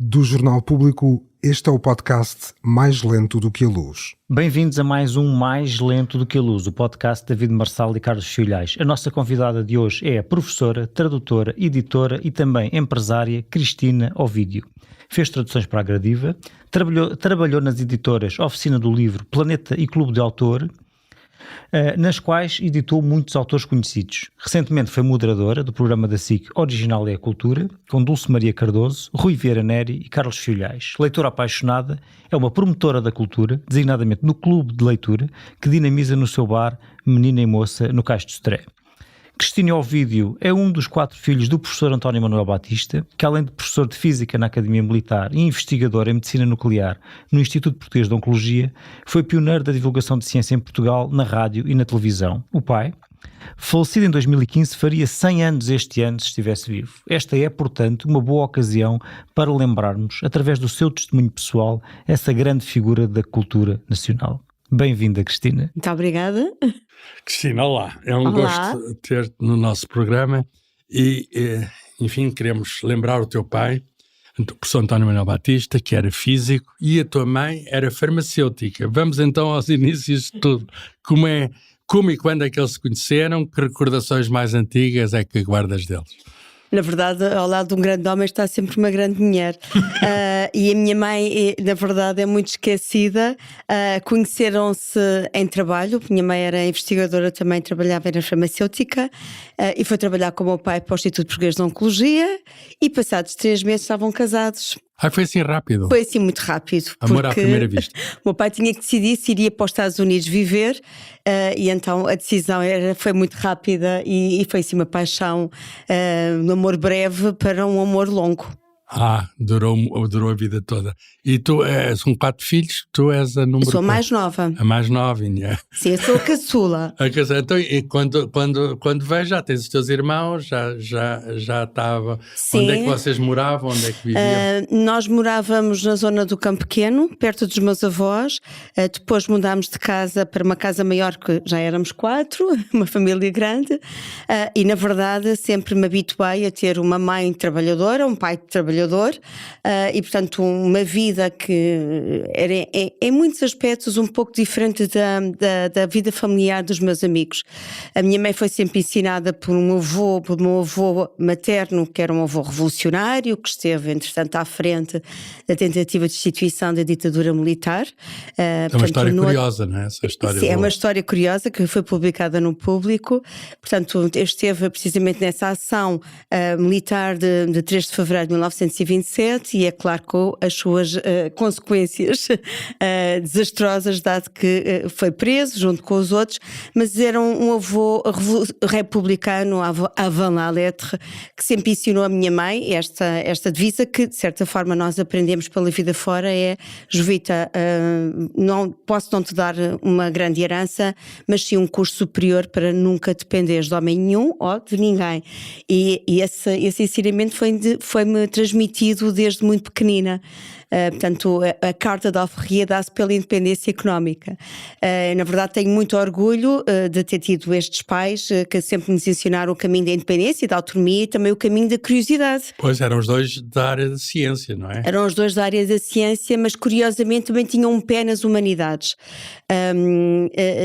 Do Jornal Público, este é o podcast Mais Lento do que a Luz. Bem-vindos a mais um Mais Lento do que a Luz, o podcast de David Marçal e Carlos Filhais. A nossa convidada de hoje é a professora, tradutora, editora e também empresária Cristina Ovídio. Fez traduções para a Gradiva, trabalhou nas editoras Oficina do Livro, Planeta e Clube de Autor, nas quais editou muitos autores conhecidos. Recentemente foi moderadora do programa da SIC Original é a Cultura, com Dulce Maria Cardoso, Rui Vieira Neri e Carlos Filhais. Leitora apaixonada, é uma promotora da cultura, designadamente no Clube de Leitura, que dinamiza no seu bar Menina e Moça, no Cais de Sodré. Cristina Ovídio é um dos 4 filhos do professor António Manuel Batista, que além de professor de Física na Academia Militar e investigador em Medicina Nuclear no Instituto Português de Oncologia, foi pioneiro da divulgação de ciência em Portugal na rádio e na televisão. O pai, falecido em 2015, faria 100 anos este ano se estivesse vivo. Esta é, portanto, uma boa ocasião para lembrarmos, através do seu testemunho pessoal, essa grande figura da cultura nacional. Bem-vinda, Cristina. Muito obrigada. Cristina, olá. É um Olá. gosto ter-te no nosso programa e, enfim, queremos lembrar o teu pai, o professor António Manuel Batista, que era físico, e a tua mãe era farmacêutica. Vamos então aos inícios de tudo. Como e quando é que eles se conheceram? Que recordações mais antigas é que guardas deles? Na verdade, ao lado de um grande homem está sempre uma grande mulher. E a minha mãe, na verdade, é muito esquecida. Conheceram-se em trabalho. Minha mãe era investigadora, também trabalhava na farmacêutica, e foi trabalhar com o meu pai para o Instituto Português de Oncologia, e passados 3 meses estavam casados. Foi assim rápido? Foi assim muito rápido. Amor à primeira vista. O meu pai tinha que decidir se iria para os Estados Unidos viver, e então a decisão foi muito rápida e foi assim uma paixão, um amor breve para um amor longo. Durou a vida toda. E tu, são 4 filhos, tu és a número... Eu sou a mais nova. A mais novinha. Sim, eu sou a caçula. Então, e quando vejo, já tens os teus irmãos, já estava... Sim. Onde é que vocês moravam? Onde é que viviam? Nós morávamos na zona do Campo Pequeno, perto dos meus avós. Depois mudámos de casa para uma casa maior, que já éramos 4, uma família grande. E na verdade sempre me habituei a ter uma mãe trabalhadora, um pai trabalhador, e portanto uma vida que era em muitos aspectos um pouco diferente da vida familiar dos meus amigos. A minha mãe foi sempre ensinada por meu avô materno, que era um avô revolucionário, que esteve entretanto à frente da tentativa de instituição da ditadura militar. É uma história curiosa, não é? Essa história. Sim, é uma história curiosa que foi publicada no Público. Portanto, esteve precisamente nessa ação militar de 3 de fevereiro de 1927, e é claro com as suas consequências desastrosas, dado que foi preso junto com os outros, mas era um avô republicano, avant la lettre, que sempre ensinou a minha mãe esta divisa que de certa forma nós aprendemos pela vida fora, é: Jovita, posso não te dar uma grande herança, mas sim um curso superior para nunca dependeres de homem nenhum ou de ninguém. E esse ensinamento foi-me transmitido desde muito pequenina. Portanto, a Carta de Alforria dá-se pela independência económica. Na verdade, tenho muito orgulho de ter tido estes pais que sempre nos ensinaram o caminho da independência, da autonomia, e também o caminho da curiosidade. Pois, eram os dois da área da ciência, não é? Eram os dois da área da ciência, mas curiosamente também tinham um pé nas humanidades.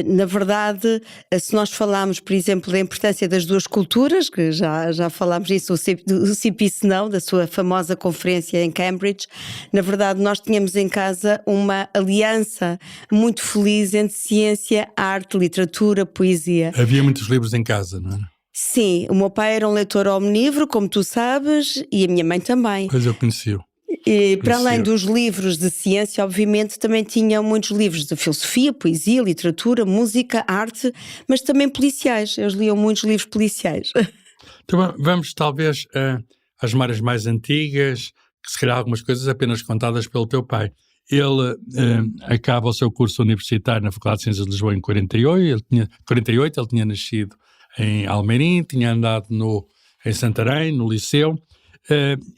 Na verdade, se nós falarmos, por exemplo, da importância das duas culturas, que já falámos disso, do CIPIC não, da sua famosa conferência em Cambridge, na verdade nós tínhamos em casa uma aliança muito feliz entre ciência, arte, literatura, poesia. Havia muitos livros em casa, não é? Sim, o meu pai era um leitor omnívoro, como tu sabes, e a minha mãe também. Pois eu conheci-o. E para além dos livros de ciência, obviamente, também tinham muitos livros de filosofia, poesia, literatura, música, arte, mas também policiais. Eles liam muitos livros policiais. Então vamos talvez às memórias mais antigas, que se calhar algumas coisas apenas contadas pelo teu pai. Ele acaba o seu curso universitário na Faculdade de Ciências de Lisboa em 48, ele tinha nascido em Almeirim, tinha andado em Santarém, no Liceu,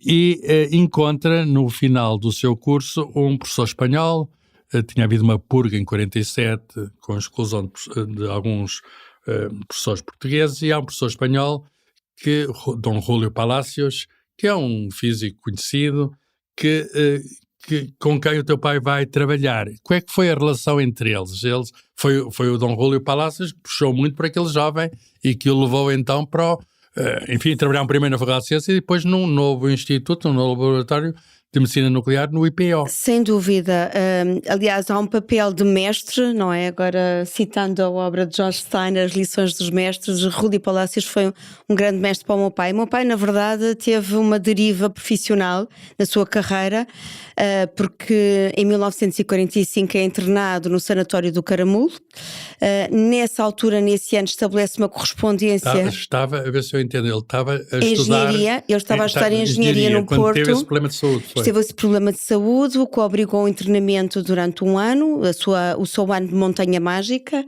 e encontra no final do seu curso um professor espanhol. Tinha havido uma purga em 47 com a exclusão de alguns professores portugueses, e há um professor espanhol, Dom Júlio Palacios, que é um físico conhecido, com quem o teu pai vai trabalhar. Qual é que foi a relação entre eles? Foi o Dom Rúlio Palácios que puxou muito para aquele jovem e que o levou então para trabalhar primeiro na Faculdade de Ciências e depois num novo instituto, num novo laboratório de Medicina Nuclear no IPO. Sem dúvida. Aliás, há um papel de mestre, não é? Agora, citando a obra de George Steiner, As Lições dos Mestres, Rúlio Palácios foi um grande mestre para o meu pai. O meu pai, na verdade, teve uma deriva profissional na sua carreira, porque em 1945 é internado no Sanatório do Caramulo. Nessa altura, nesse ano, estabelece uma correspondência... Estava, a ver se eu entendo, ele estava a estudar... Engenharia, ele estava a estudar engenharia no Porto. Teve esse problema de saúde. Teve esse problema de saúde, o que obrigou ao internamento durante um ano, o seu ano de montanha mágica,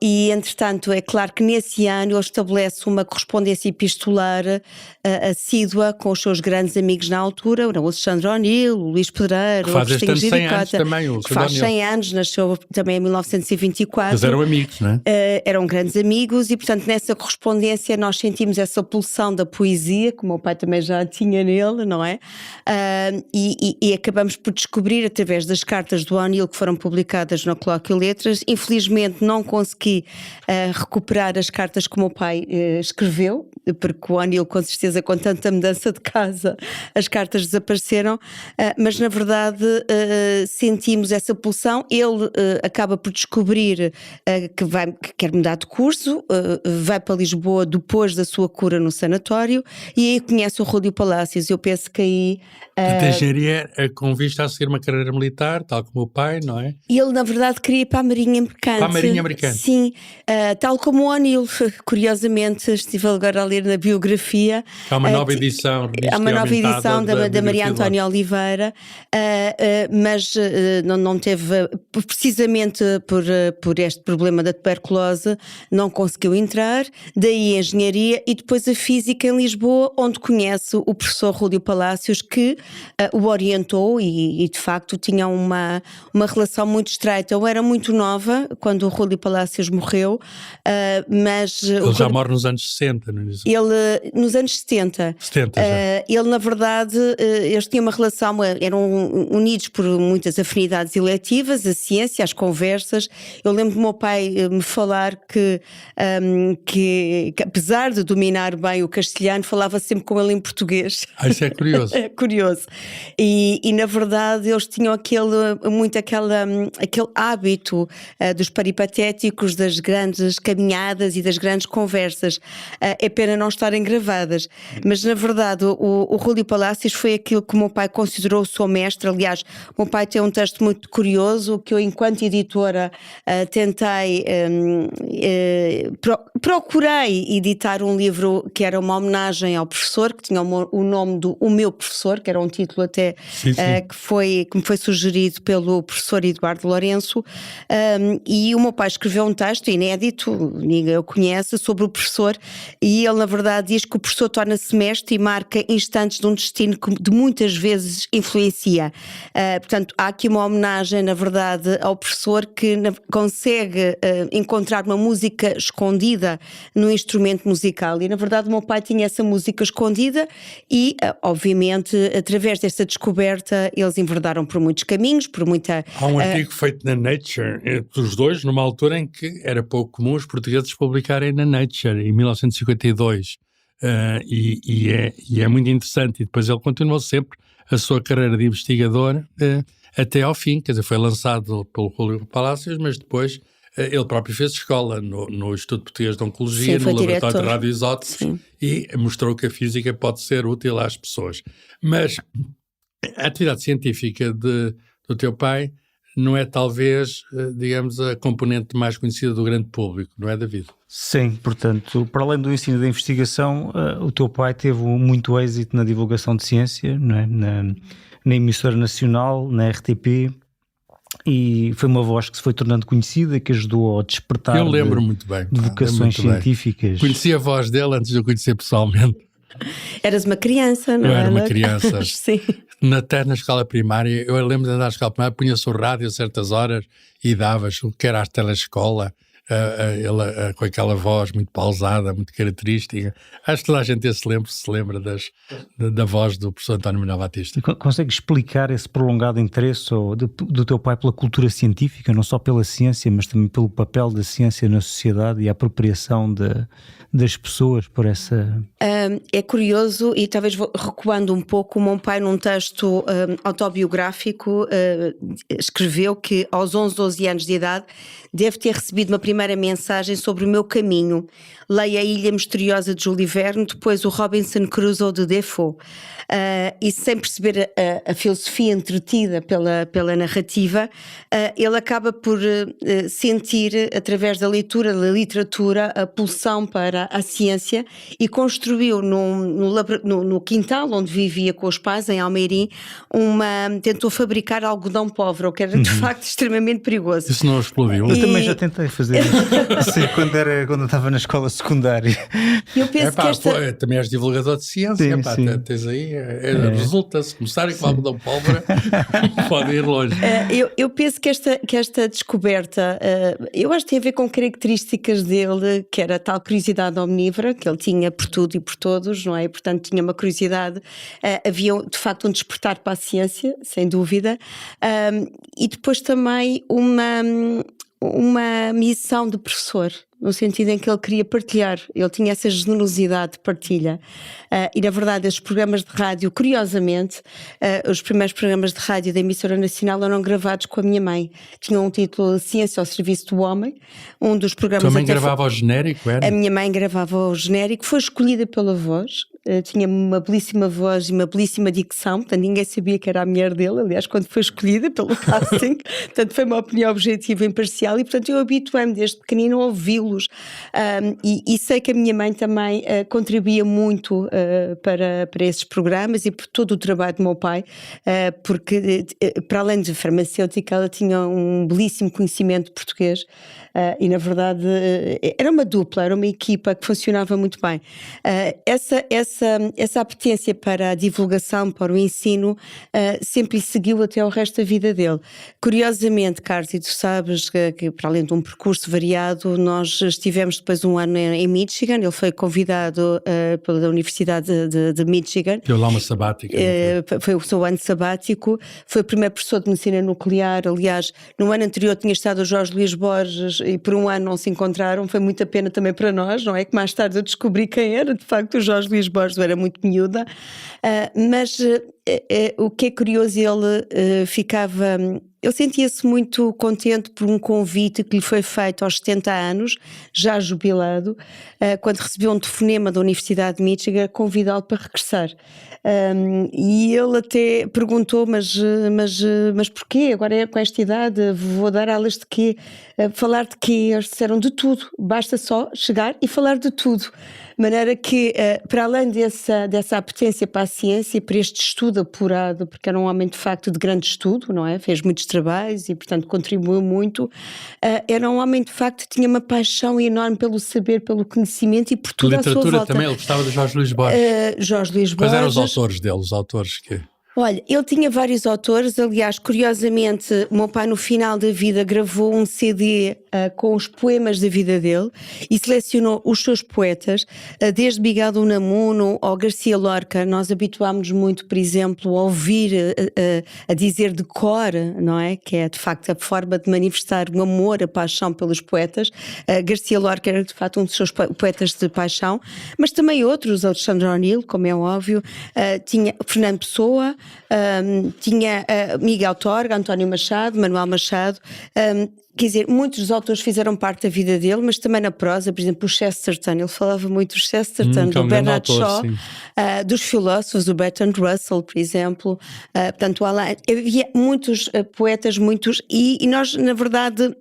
e entretanto é claro que nesse ano ele estabelece uma correspondência epistolar assídua com os seus grandes amigos na altura, o Alexandre O'Neill, o Luís Pedreiro, o Agostinho Giricota, que faz 100 anos, nasceu também em 1924. Mas eram amigos, não é? Eram grandes amigos e portanto nessa correspondência nós sentimos essa pulsão da poesia, que o meu pai também já tinha nele, não é? E acabamos por descobrir através das cartas do O'Neill que foram publicadas no Colóquio Letras. Infelizmente não consegui recuperar as cartas que o meu pai escreveu, porque o O'Neill, com certeza, com tanta mudança de casa, as cartas desapareceram, mas na verdade sentimos essa pulsão. Ele acaba por descobrir que quer mudar de curso, vai para Lisboa depois da sua cura no sanatório e aí conhece o Rúlio Palácios. Eu penso que aí... A engenharia é com vista a seguir uma carreira militar, tal como o pai, não é? Ele, na verdade, queria ir para a Marinha Mercante. Para a Marinha Mercante? Sim, tal como o O'Neill. Curiosamente, estive agora a ler na biografia. Há uma nova edição. Há uma nova edição da Maria Antónia Oliveira, mas não teve, precisamente por este problema da tuberculose, não conseguiu entrar, daí a engenharia e depois a física em Lisboa, onde conhece o professor Rúlio Palácios, que o orientou e de facto tinha uma relação muito estreita. Eu era muito nova quando o Rúlio Palácios morreu, mas... Ele já morre nos anos 60, não é isso? Ele, nos anos 70. 70 já. Ele, na verdade, eles tinham uma relação, eram unidos por muitas afinidades eletivas, a ciência, as conversas. Eu lembro do meu pai me falar que apesar de dominar bem o castelhano, falava sempre com ele em português. Isso é curioso. É curioso. E na verdade eles tinham aquele hábito dos peripatéticos, das grandes caminhadas e das grandes conversas. É pena não estarem gravadas, mas na verdade o Rúlio Palácios foi aquilo que o meu pai considerou o seu mestre. Aliás, o meu pai tem um texto muito curioso que eu, enquanto editora, tentei, procurei editar um livro que era uma homenagem ao professor, que tinha o nome do O Meu Professor, que era um título até que me foi sugerido pelo professor Eduardo Lourenço, e o meu pai escreveu um texto inédito, ninguém o conhece, sobre o professor, e ele na verdade diz que o professor torna-se mestre e marca instantes de um destino que de muitas vezes influencia. Portanto, há aqui uma homenagem na verdade ao professor que consegue encontrar uma música escondida no instrumento musical, e na verdade o meu pai tinha essa música escondida e obviamente através desta descoberta eles enverdaram por muitos caminhos, por muita... Há um artigo feito na Nature, dos dois, numa altura em que era pouco comum os portugueses publicarem na Nature, em 1952, e é muito interessante, e depois ele continuou sempre a sua carreira de investigador até ao fim, quer dizer, foi lançado pelo Rúlio Palácios, mas depois ele próprio fez escola no Instituto Português de Oncologia, no Laboratório de Radioisótopos, e mostrou que a física pode ser útil às pessoas. Mas a atividade científica do teu pai não é talvez, digamos, a componente mais conhecida do grande público, não é, David? Sim, portanto, para além do ensino da investigação, o teu pai teve muito êxito na divulgação de ciência, não é? Na emissora nacional, na RTP, e foi uma voz que se foi tornando conhecida, que ajudou ao despertar de vocações científicas. Conheci a voz dele antes de eu conhecer pessoalmente. Eras uma criança, não é? Eu era uma criança. Sim. Até na escola primária, eu lembro de andar à escola primária, punha-se o rádio a certas horas e davas o que era a telescola, ele com aquela voz muito pausada, muito característica. Acho que toda a gente se lembra da voz do professor António Manuel Batista. Consegue explicar esse prolongado interesse do teu pai pela cultura científica, não só pela ciência, mas também pelo papel da ciência na sociedade e a apropriação das pessoas por essa... É curioso, e talvez recuando um pouco, o meu pai num texto autobiográfico escreveu que aos 11, 12 anos de idade deve ter recebido uma primeira mensagem sobre o meu caminho. Leia A Ilha Misteriosa de Júlio Verne, depois o Robinson Crusoe de Defoe. E sem perceber a filosofia entretida pela narrativa, ele acaba por sentir, através da leitura, da literatura, a pulsão para a ciência, e construiu no quintal onde vivia com os pais, em Almeirim, tentou fabricar algodão pólvora, o que era de facto extremamente perigoso. Isso não explodiu? Eu também já tentei fazer isso. Sim, quando eu estava na escola secundária. Eu penso que também és divulgador de ciência, sim. Tens aí, resulta-se, começarem com algodão pólvora, pode ir longe. Eu penso que esta descoberta, eu acho que tem a ver com características dele, que era a tal curiosidade omnívora, que ele tinha por tudo e por todos, não é? E, portanto, tinha uma curiosidade, havia de facto um despertar para a ciência, sem dúvida, e depois também uma missão de professor, no sentido em que ele queria partilhar, ele tinha essa generosidade de partilha. E na verdade estes programas de rádio, curiosamente, os primeiros programas de rádio da emissora nacional eram gravados com a minha mãe. Tinham um título Ciência ao Serviço do Homem, um dos programas... Tua mãe gravava o genérico, era? A minha mãe gravava o genérico, foi escolhida pela voz, tinha uma belíssima voz e uma belíssima dicção, portanto ninguém sabia que era a mulher dele, aliás, quando foi escolhida pelo casting, portanto foi uma opinião objetiva e imparcial, e portanto eu habituei-me desde pequenino a ouvi-los, e sei que a minha mãe também contribuía muito para esses programas e por todo o trabalho do meu pai, porque para além de farmacêutica ela tinha um belíssimo conhecimento de português, e na verdade era uma dupla, era uma equipa que funcionava muito bem. Essa apetência para a divulgação, para o ensino, sempre lhe seguiu até ao resto da vida dele. Curiosamente, Carlos, e tu sabes que para além de um percurso variado, nós estivemos depois um ano em Michigan, ele foi convidado pela Universidade de Michigan. Deu lá uma sabática. Foi o seu ano sabático, foi o primeiro professor de medicina nuclear, aliás, no ano anterior tinha estado o Jorge Luís Borges e por um ano não se encontraram, foi muita pena também para nós, não é? Que mais tarde eu descobri quem era, de facto o Jorge Luís Borges, eu era muito miúda, mas o que é curioso, ele ele sentia-se muito contente por um convite que lhe foi feito aos 70 anos, já jubilado, quando recebeu um telefonema da Universidade de Michigan, convidá-lo para regressar. E ele até perguntou, mas porquê? Agora com esta idade vou dar aulas de quê? Falar de quê? Eles disseram de tudo, basta só chegar e falar de tudo. De maneira que, para além dessa apetência para a ciência e para este estudo apurado, porque era um homem de facto de grande estudo, não é? Fez muitos trabalhos e portanto contribuiu muito, era um homem de facto que tinha uma paixão enorme pelo saber, pelo conhecimento e por tudo à sua volta. Literatura também, ele gostava de Jorge Luís Borges. Jorge Luís Borges. Quais eram os autores dele, os autores que... Olha, ele tinha vários autores, aliás, curiosamente, o meu pai no final da vida gravou um CD com os poemas da vida dele e selecionou os seus poetas, desde Miguel de Unamuno ao Garcia Lorca. Nós habituámos muito, por exemplo, a ouvir, a dizer de cor, não é? Que é de facto a forma de manifestar o amor, a paixão pelos poetas. Garcia Lorca era de facto um dos seus poetas de paixão, mas também outros, Alexandre O'Neill, como é óbvio, tinha Fernando Pessoa, tinha Miguel Torga, António Machado, Manuel Machado, quer dizer, muitos dos autores fizeram parte da vida dele, mas também na prosa, por exemplo, o Chesterton, ele falava muito do Chesterton, do Bernard Shaw, dos filósofos, o Bertrand Russell, por exemplo, portanto, havia muitos poetas, e nós, na verdade,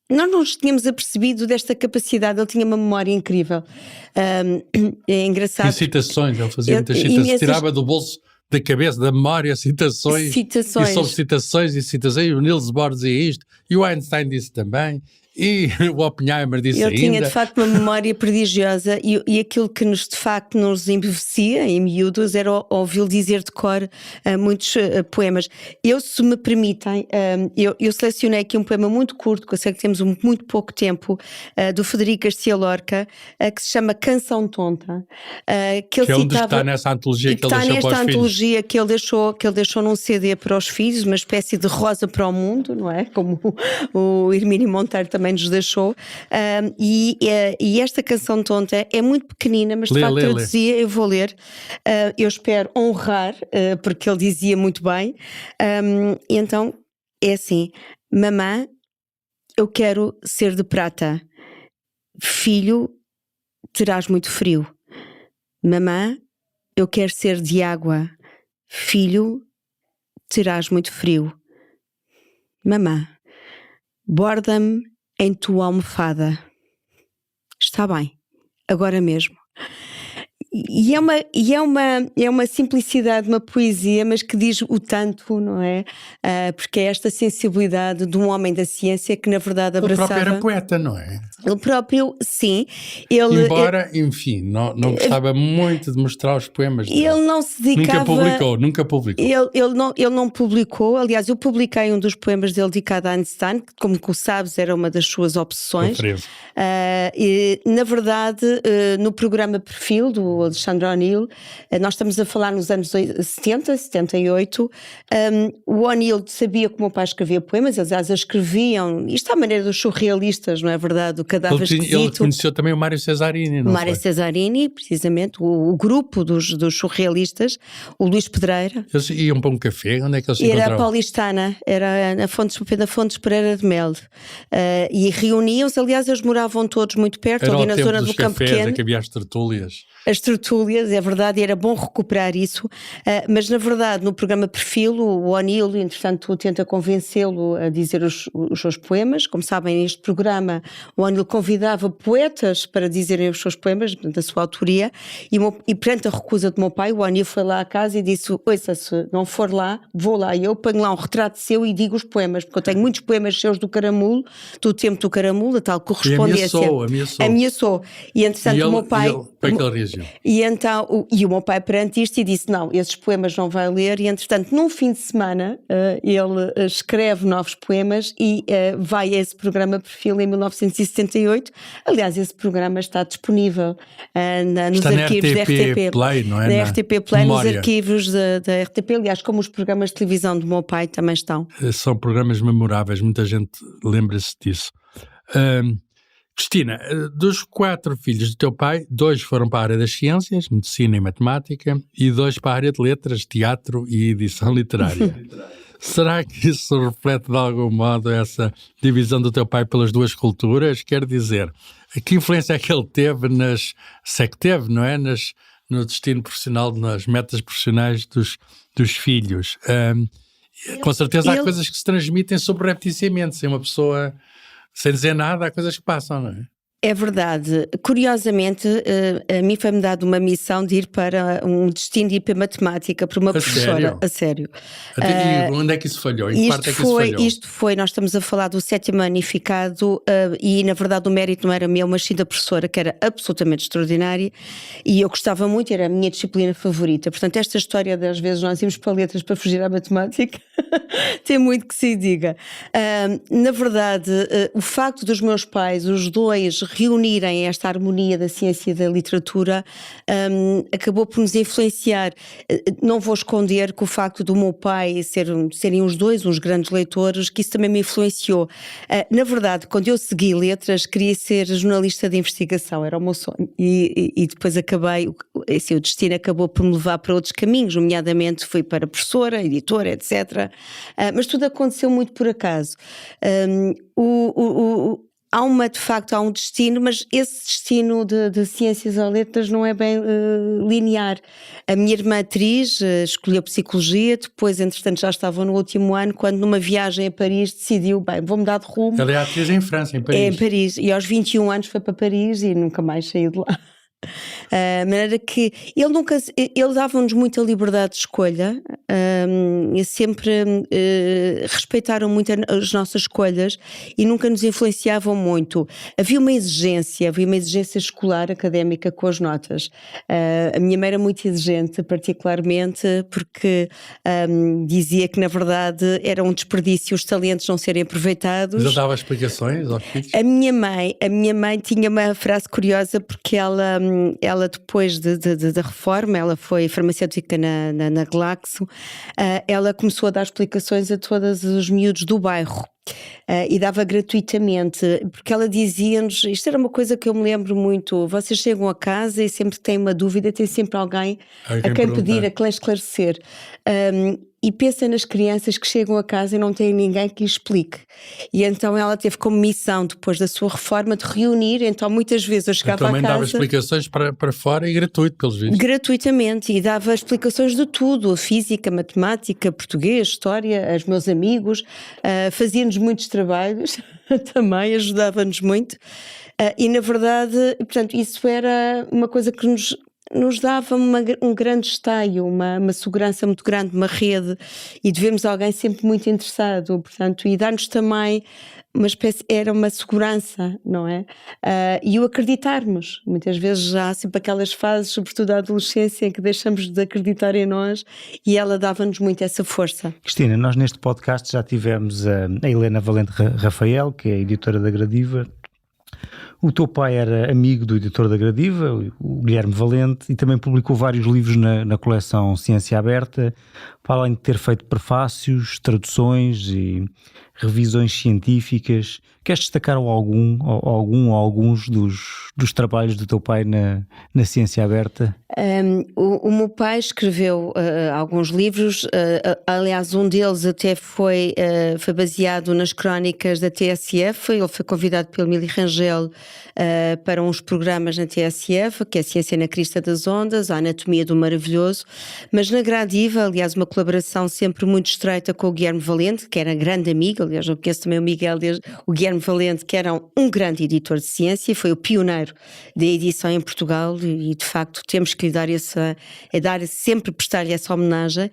nós não nos tínhamos apercebido desta capacidade, ele tinha uma memória incrível. É engraçado. E citações, ele fazia muitas citações, tirava do bolso da cabeça, da memória, citações. E sobre citações, e o Niels Bohr dizia isto, e o Einstein disse também, E o Oppenheimer disse Ele ainda... tinha de facto uma memória prodigiosa e aquilo que nos de facto nos embevecia em miúdos era ouvi-lo dizer de cor muitos poemas. Eu, se me permitem, eu selecionei aqui um poema muito curto, que eu sei que temos muito pouco tempo, do Federico Garcia Lorca, que se chama Canção Tonta, que ele que é onde citava, está nessa antologia que ele está deixou para os nesta filhos. antologia que ele deixou num CD para os filhos, uma espécie de rosa para o mundo, não é? Como o Hermínio Monteiro também nos deixou, e esta Canção Tonta é muito pequenina, mas de facto traduzia, eu vou ler, eu espero honrar, porque ele dizia muito bem, e então é assim: mamã, eu quero ser de prata, filho, terás muito frio. Mamã, eu quero ser de água, filho, terás muito frio. Mamã, borda-me em tua almofada. Está bem, agora mesmo. E é uma simplicidade, uma poesia, mas que diz o tanto, não é? Porque é esta sensibilidade de um homem da ciência que na verdade abraçava... Ele próprio era poeta, não é? Ele próprio, sim. Embora, enfim, não gostava muito de mostrar os poemas dele. Ele não se dedicava... Nunca publicou. Ele não publicou. Aliás, eu publiquei um dos poemas dele dedicado a Einstein, que, como sabes, era uma das suas obsessões. E, na verdade, no programa Perfil do Alexandre O'Neill, nós estamos a falar nos anos 70, 78, o O'Neill sabia que o meu pai escrevia poemas, eles às escreviam, isto à maneira dos surrealistas, não é verdade? O Cadáver Esquisito. Ele conheceu também o Mário Cesarini, não Mário foi? Cesarini, precisamente, o grupo dos surrealistas, o Luís Pedreira. Eles iam para um café, onde é que eles se Era encontravam? a Paulistana, era na Fontes Pereira de Melo, e reuniam-se, aliás, eles moravam todos muito perto, Era ali na zona do Campo Pequeno. Era que havia as tertúlias. As tertúlias, é verdade, era bom recuperar isso, mas na verdade no programa Perfil o O'Neill, entretanto, tenta convencê-lo a dizer os seus poemas. Como sabem, neste programa o O'Neill convidava poetas para dizerem os seus poemas, da sua autoria, e perante a recusa do meu pai, o O'Neill foi lá à casa e disse: ouça, se não for lá, vou lá e eu ponho lá um retrato seu e digo os poemas, porque eu tenho muitos poemas seus do Caramulo, do tempo do Caramulo, a tal correspondência. E ameaçou. E entretanto o meu pai... E então, o meu pai perante isto e disse: não, esses poemas não vai ler. E entretanto, num fim de semana, ele escreve novos poemas e vai a esse programa Perfil em 1978. Aliás, esse programa está disponível nos arquivos da RTP Play, não é? Da RTP Play, nos arquivos da RTP. Aliás, como os programas de televisão do meu pai também estão. São programas memoráveis, muita gente lembra-se disso. Cristina, dos 4 filhos do teu pai, 2 foram para a área das ciências, medicina e matemática, e 2 para a área de letras, teatro e edição literária. Será que isso reflete de algum modo essa divisão do teu pai pelas 2 culturas? Quer dizer, que influência é que ele teve se é que teve, não é? No destino profissional, nas metas profissionais dos filhos? Com certeza há coisas que se transmitem sobrepticiamente, sem uma pessoa... Sem dizer nada, há coisas que passam, não é? É verdade. Curiosamente, a mim foi-me dada uma missão de ir para um destino de ir para matemática, para uma professora. A sério. E onde é que isso falhou? Em que parte é que isso falhou? Isto foi, nós estamos a falar do 7º anificado, e na verdade o mérito não era meu, mas sim da professora, que era absolutamente extraordinária, e eu gostava muito, era a minha disciplina favorita. Portanto, esta história das vezes nós íamos para letras para fugir à matemática, tem muito que se diga. Na verdade, o facto dos meus pais, os 2, reunirem esta harmonia da ciência e da literatura, acabou por nos influenciar. Não vou esconder que o facto do meu pai serem os 2 uns grandes leitores, que isso também me influenciou. Na verdade, quando eu segui letras, queria ser jornalista de investigação, era o meu sonho, e depois acabei, o destino acabou por me levar para outros caminhos, nomeadamente fui para professora, editora, etc. Mas tudo aconteceu muito por acaso. De facto, há um destino, mas esse destino de ciências ou letras não é bem linear. A minha irmã atriz escolheu psicologia, depois, entretanto, já estava no último ano, quando numa viagem a Paris decidiu, vou mudar de rumo. Ela é atriz em França, em Paris. É, em Paris, e aos 21 anos foi para Paris e nunca mais saí de lá. De maneira que ele dava-nos muita liberdade de escolha, e sempre respeitaram muito as nossas escolhas e nunca nos influenciavam muito. Havia uma exigência escolar, académica com as notas. A minha mãe era muito exigente, particularmente porque dizia que na verdade era um desperdício os talentos não serem aproveitados. Mas ele dava explicações aos filhos? A minha mãe tinha uma frase curiosa, porque ela depois da reforma, ela foi farmacêutica na Glaxo, ela começou a dar explicações a todos os miúdos do bairro. E dava gratuitamente, porque ela dizia-nos, isto era uma coisa que eu me lembro muito: vocês chegam a casa e sempre que têm uma dúvida tem sempre alguém a quem pedir, a quem esclarecer, e pensem nas crianças que chegam a casa e não têm ninguém que lhes explique. E então ela teve como missão, depois da sua reforma, de reunir. Então muitas vezes eu chegava a casa... Também dava explicações para fora e gratuito, pelos vistos. Gratuitamente, e dava explicações de tudo: física, matemática, português, história, aos meus amigos, fazia-nos muitos trabalhos, também ajudava-nos muito, e na verdade, portanto, isso era uma coisa que nos dava um grande esteio, uma segurança muito grande, uma rede, e devemos alguém sempre muito interessado, portanto, e dar-nos também uma espécie, era uma segurança, não é? E o acreditarmos. Muitas vezes já há sempre aquelas fases, sobretudo da adolescência, em que deixamos de acreditar em nós, e ela dava-nos muito essa força. Cristina, nós neste podcast já tivemos a Helena Valente Rafael, que é a editora da Gradiva. O teu pai era amigo do editor da Gradiva, o Guilherme Valente, e também publicou vários livros na coleção Ciência Aberta, para além de ter feito prefácios, traduções e revisões científicas. Queres destacar alguns dos trabalhos do teu pai na Ciência Aberta? O meu pai escreveu alguns livros, aliás um deles até foi baseado nas crónicas da TSF. Ele foi convidado pelo Mili Rangel para uns programas na TSF, que é a Ciência na Crista das Ondas, a Anatomia do Maravilhoso, mas na Gradiva, aliás, uma colaboração sempre muito estreita com o Guilherme Valente, que era grande amigo. Aliás, eu conheço também o Guilherme Valente, que era um grande editor de ciência, foi o pioneiro da edição em Portugal, e de facto temos que lhe dar sempre prestar-lhe essa homenagem.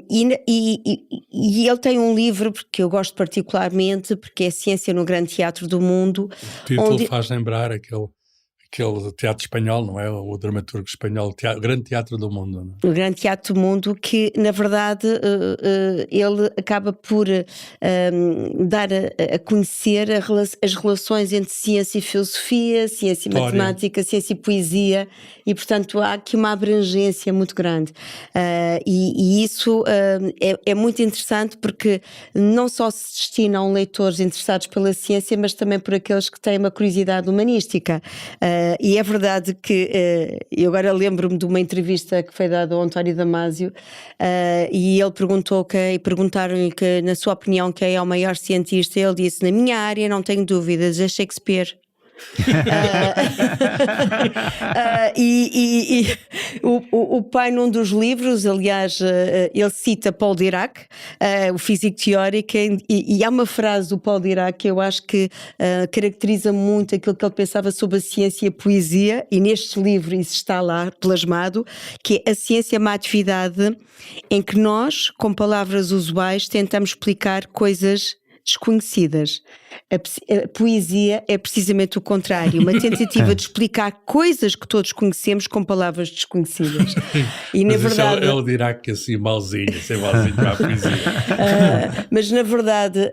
E ele tem um livro que eu gosto particularmente, porque é Ciência no Grande Teatro do Mundo. O título faz lembrar aquele teatro espanhol, não é? O dramaturgo espanhol, o Grande Teatro do Mundo. Não é? O Grande Teatro do Mundo, que na verdade ele acaba por dar a conhecer as relações entre ciência e filosofia, ciência e matemática, ciência e poesia, e portanto há aqui uma abrangência muito grande, e isso é muito interessante, porque não só se destina a leitores interessados pela ciência, mas também por aqueles que têm uma curiosidade humanística. E é verdade que eu agora lembro-me de uma entrevista que foi dada ao António Damasio, e ele perguntaram-lhe que, na sua opinião, quem é o maior cientista. Ele disse: na minha área não tenho dúvidas, é Shakespeare. O pai, num dos livros, aliás, ele cita Paul Dirac, o físico teórico, e há uma frase do Paul Dirac que eu acho que caracteriza muito aquilo que ele pensava sobre a ciência e a poesia, e neste livro isso está lá plasmado, que é: a ciência é uma atividade em que nós, com palavras usuais, tentamos explicar coisas desconhecidas. A poesia é precisamente o contrário, uma tentativa de explicar coisas que todos conhecemos com palavras desconhecidas. E na verdade ele dirá que assim malzinho para a poesia. Mas na verdade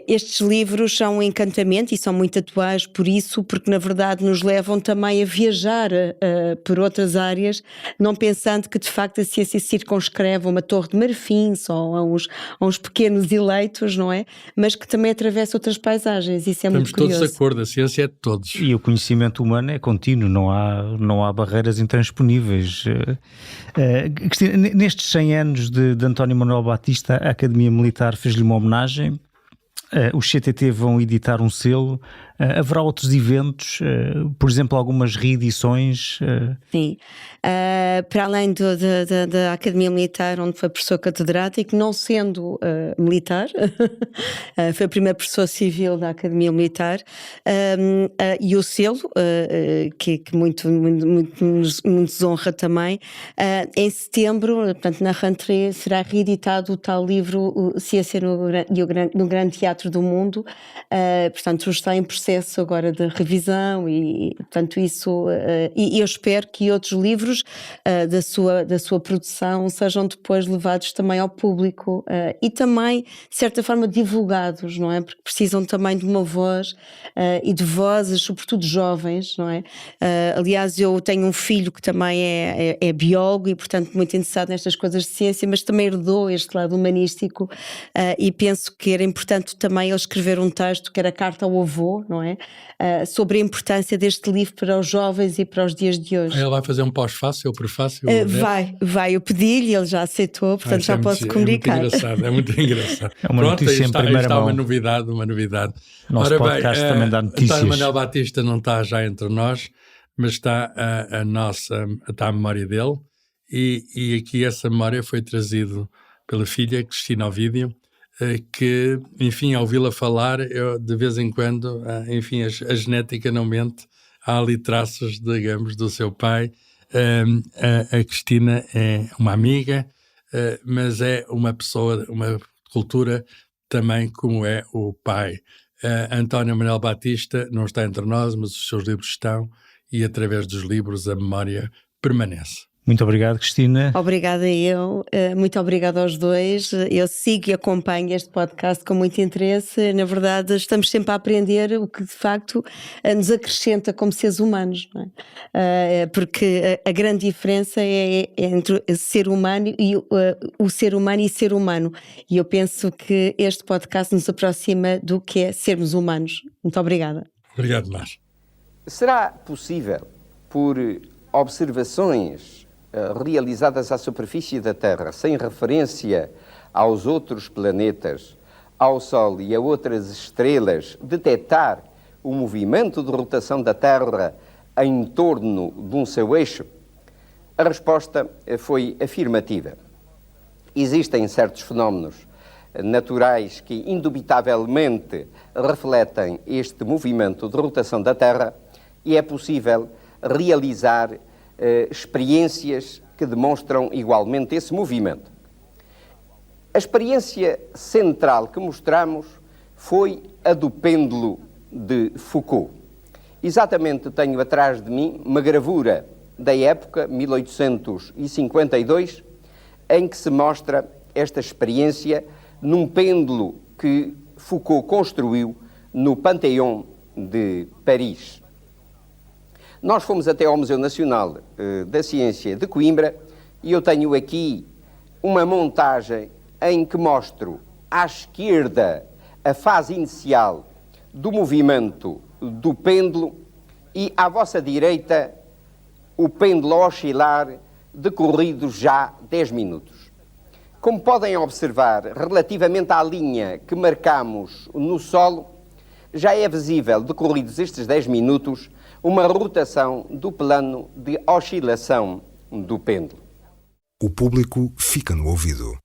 estes livros são um encantamento e são muito atuais porque na verdade nos levam também a viajar por outras áreas, não pensando que de facto a ciência se circunscreve a uma torre de marfim, só a uns pequenos eleitos, não é? Mas que também atravessa outras paisagens. Isso é muito curioso. Estamos todos de acordo, a ciência é de todos. E o conhecimento humano é contínuo, não há barreiras intransponíveis. Nestes 100 anos de António Manuel Batista, a Academia Militar fez-lhe uma homenagem. os CTT vão editar um selo. Haverá outros eventos, por exemplo, algumas reedições? Sim. Para além da Academia Militar, onde foi professor catedrático, não sendo militar, foi a primeira professora civil da Academia Militar, e o selo, que muito nos honra também, em setembro, portanto, na rentrée, será reeditado o tal livro Ciência no Grande Teatro do Mundo. Portanto, está em processo agora de revisão e portanto isso e eu espero que outros livros da sua produção sejam depois levados também ao público e também de certa forma divulgados, não é? Porque precisam também de uma voz e de vozes, sobretudo jovens, não é? Aliás, eu tenho um filho que também é biólogo e portanto muito interessado nestas coisas de ciência, mas também herdou este lado humanístico e penso que era importante também ele escrever um texto que era Carta ao Avô, não é? Sobre a importância deste livro para os jovens e para os dias de hoje. Ele vai fazer um pós-fácil ou prefácio? Vai, eu pedi-lhe, ele já aceitou, portanto já posso comunicar. É muito engraçado. É uma notícia em primeira mão. Uma novidade. Nosso podcast também dá notícias. António Manuel Batista não está já entre nós, mas está a memória dele e aqui essa memória foi trazida pela filha, Cristina Ovídio, que, enfim, ao ouvi-la falar, eu, de vez em quando, enfim, a genética não mente, há ali traços, digamos, do seu pai. A Cristina é uma amiga, mas é uma pessoa, uma cultura também como é o pai. António Manuel Batista não está entre nós, mas os seus livros estão e através dos livros a memória permanece. Muito obrigado, Cristina. Obrigada eu, muito obrigada aos dois. Eu sigo e acompanho este podcast com muito interesse. Na verdade, estamos sempre a aprender o que de facto nos acrescenta como seres humanos, não é? Porque a grande diferença é entre ser humano e o ser humano e ser humano. E eu penso que este podcast nos aproxima do que é sermos humanos. Muito obrigada. Obrigado, Márcio. Será possível, por observações realizadas à superfície da Terra, sem referência aos outros planetas, ao Sol e a outras estrelas, detectar o movimento de rotação da Terra em torno de um seu eixo? A resposta foi afirmativa. Existem certos fenómenos naturais que indubitavelmente refletem este movimento de rotação da Terra e é possível realizar experiências que demonstram igualmente esse movimento. A experiência central que mostramos foi a do pêndulo de Foucault. Exatamente tenho atrás de mim uma gravura da época, 1852, em que se mostra esta experiência num pêndulo que Foucault construiu no Panthéon de Paris. Nós fomos até ao Museu Nacional da Ciência de Coimbra e eu tenho aqui uma montagem em que mostro à esquerda a fase inicial do movimento do pêndulo e à vossa direita o pêndulo a oscilar decorridos já 10 minutos. Como podem observar, relativamente à linha que marcamos no solo, já é visível, decorridos estes 10 minutos, uma rotação do plano de oscilação do pêndulo. O público fica no ouvido.